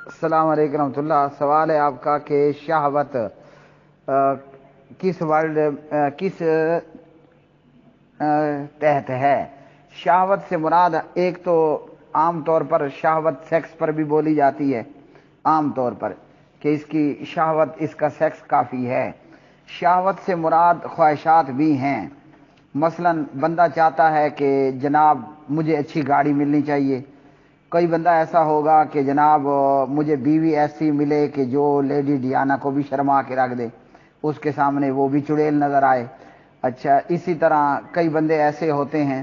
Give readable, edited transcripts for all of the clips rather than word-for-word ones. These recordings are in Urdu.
السلام علیکم رحمۃ اللہ. سوال ہے آپ کا کہ شہوت کس ورڈ کس تحت ہے؟ شہوت سے مراد ایک تو عام طور پر شہوت سیکس پر بھی بولی جاتی ہے، عام طور پر کہ اس کی شہوت، اس کا سیکس کافی ہے. شہوت سے مراد خواہشات بھی ہیں. مثلا بندہ چاہتا ہے کہ جناب مجھے اچھی گاڑی ملنی چاہیے. کوئی بندہ ایسا ہوگا کہ جناب مجھے بیوی ایسی ملے کہ جو لیڈی ڈیانا کو بھی شرما کے رکھ دے، اس کے سامنے وہ بھی چڑیل نظر آئے. اچھا، اسی طرح کئی بندے ایسے ہوتے ہیں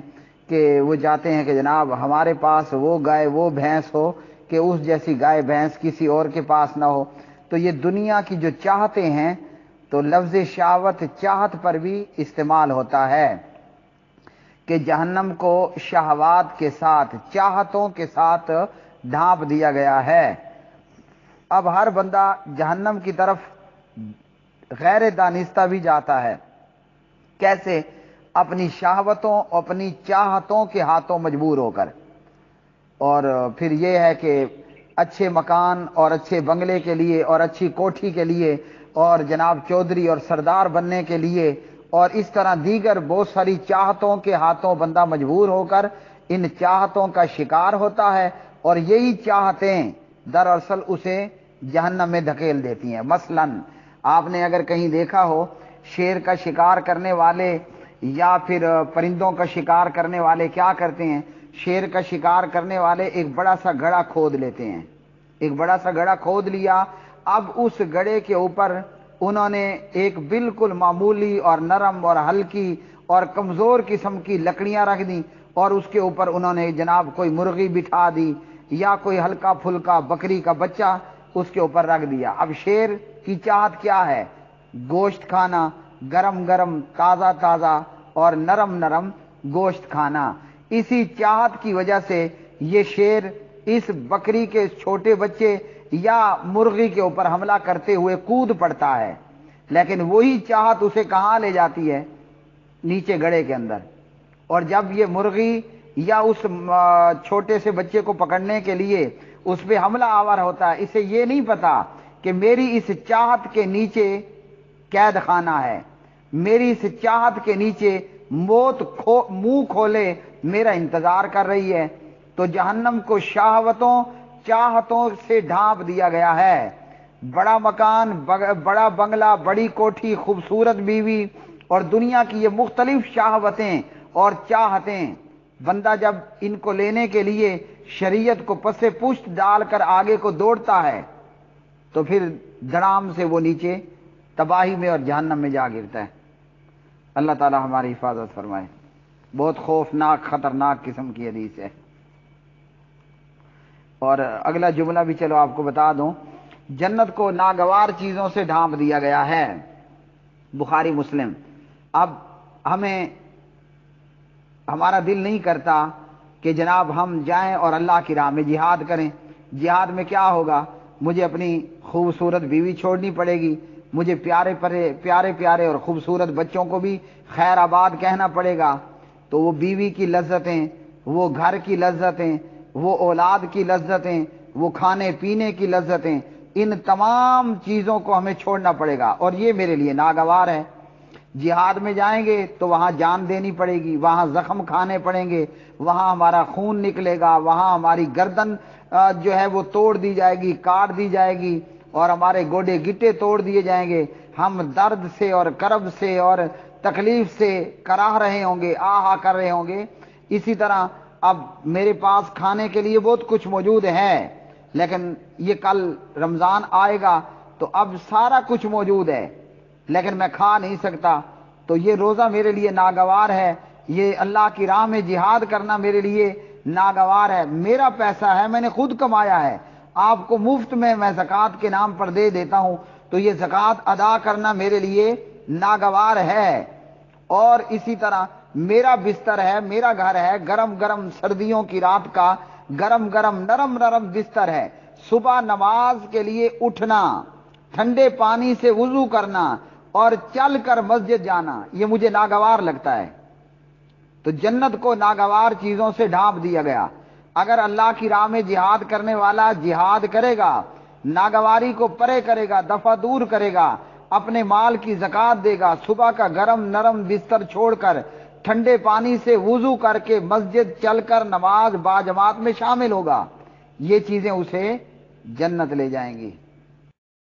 کہ وہ چاہتے ہیں کہ جناب ہمارے پاس وہ گائے وہ بھینس ہو کہ اس جیسی گائے بھینس کسی اور کے پاس نہ ہو. تو یہ دنیا کی جو چاہتے ہیں، تو لفظ شہوت چاہت پر بھی استعمال ہوتا ہے کہ جہنم کو شہوات کے ساتھ، چاہتوں کے ساتھ ڈھانپ دیا گیا ہے. اب ہر بندہ جہنم کی طرف غیر دانستہ بھی جاتا ہے. کیسے؟ اپنی شہوتوں، اپنی چاہتوں کے ہاتھوں مجبور ہو کر. اور پھر یہ ہے کہ اچھے مکان اور اچھے بنگلے کے لیے اور اچھی کوٹھی کے لیے اور جناب چودھری اور سردار بننے کے لیے اور اس طرح دیگر بہت ساری چاہتوں کے ہاتھوں بندہ مجبور ہو کر ان چاہتوں کا شکار ہوتا ہے. اور یہی چاہتیں دراصل اسے جہنم میں دھکیل دیتی ہیں. مثلا آپ نے اگر کہیں دیکھا ہو، شیر کا شکار کرنے والے یا پھر پرندوں کا شکار کرنے والے کیا کرتے ہیں؟ شیر کا شکار کرنے والے ایک بڑا سا گڑھا کھود لیتے ہیں. ایک بڑا سا گڑھا کھود لیا. اب اس گڑھے کے اوپر انہوں نے ایک بالکل معمولی اور نرم اور ہلکی اور کمزور قسم کی لکڑیاں رکھ دیں اور اس کے اوپر انہوں نے جناب کوئی مرغی بٹھا دی یا کوئی ہلکا پھلکا بکری کا بچہ اس کے اوپر رکھ دیا. اب شیر کی چاہت کیا ہے؟ گوشت کھانا، گرم گرم تازہ تازہ اور نرم نرم گوشت کھانا. اسی چاہت کی وجہ سے یہ شیر اس بکری کے چھوٹے بچے یا مرغی کے اوپر حملہ کرتے ہوئے کود پڑتا ہے. لیکن وہی چاہت اسے کہاں لے جاتی ہے؟ نیچے گڑھے کے اندر. اور جب یہ مرغی یا اس چھوٹے سے بچے کو پکڑنے کے لیے اس پہ حملہ آور ہوتا ہے، اسے یہ نہیں پتا کہ میری اس چاہت کے نیچے قید خانہ ہے، میری اس چاہت کے نیچے موت منہ کھولے میرا انتظار کر رہی ہے. تو جہنم کو شہوتوں، چاہتوں سے ڈھانپ دیا گیا ہے. بڑا مکان، بڑا بنگلہ، بڑی کوٹھی، خوبصورت بیوی اور دنیا کی یہ مختلف شہوتیں اور چاہتیں، بندہ جب ان کو لینے کے لیے شریعت کو پس پشت ڈال کر آگے کو دوڑتا ہے تو پھر دڑام سے وہ نیچے تباہی میں اور جہنم میں جا گرتا ہے. اللہ تعالی ہماری حفاظت فرمائے. بہت خوفناک، خطرناک قسم کی حدیث ہے. اور اگلا جملہ بھی چلو آپ کو بتا دوں. جنت کو ناگوار چیزوں سے ڈھانپ دیا گیا ہے. بخاری مسلم. اب ہمیں ہمارا دل نہیں کرتا کہ جناب ہم جائیں اور اللہ کی راہ میں جہاد کریں. جہاد میں کیا ہوگا؟ مجھے اپنی خوبصورت بیوی چھوڑنی پڑے گی، مجھے پیارے پیارے اور خوبصورت بچوں کو بھی خیر آباد کہنا پڑے گا. تو وہ بیوی کی لذتیں، وہ گھر کی لذتیں، وہ اولاد کی لذتیں، وہ کھانے پینے کی لذتیں، ان تمام چیزوں کو ہمیں چھوڑنا پڑے گا اور یہ میرے لیے ناگوار ہے. جہاد میں جائیں گے تو وہاں جان دینی پڑے گی، وہاں زخم کھانے پڑیں گے، وہاں ہمارا خون نکلے گا، وہاں ہماری گردن جو ہے وہ توڑ دی جائے گی، کاٹ دی جائے گی اور ہمارے گوڈے گٹے توڑ دیے جائیں گے. ہم درد سے اور کرب سے اور تکلیف سے کراہ رہے ہوں گے، آہا کر رہے ہوں گے. اسی طرح اب میرے پاس کھانے کے لیے بہت کچھ موجود ہے، لیکن یہ کل رمضان آئے گا تو اب سارا کچھ موجود ہے لیکن میں کھا نہیں سکتا. تو یہ روزہ میرے لیے ناگوار ہے، یہ اللہ کی راہ میں جہاد کرنا میرے لیے ناگوار ہے. میرا پیسہ ہے، میں نے خود کمایا ہے، آپ کو مفت میں زکوٰۃ کے نام پر دے دیتا ہوں، تو یہ زکوٰۃ ادا کرنا میرے لیے ناگوار ہے. اور اسی طرح میرا بستر ہے، میرا گھر ہے، گرم گرم سردیوں کی رات کا گرم گرم نرم نرم بستر ہے. صبح نماز کے لیے اٹھنا، ٹھنڈے پانی سے وضو کرنا اور چل کر مسجد جانا، یہ مجھے ناگوار لگتا ہے. تو جنت کو ناگوار چیزوں سے ڈھانپ دیا گیا. اگر اللہ کی راہ میں جہاد کرنے والا جہاد کرے گا، ناگواری کو پرے کرے گا، دفع دور کرے گا، اپنے مال کی زکوٰۃ دے گا، صبح کا گرم نرم بستر چھوڑ کر ٹھنڈے پانی سے وضو کر کے مسجد چل کر نماز باجماعت میں شامل ہوگا، یہ چیزیں اسے جنت لے جائیں گی۔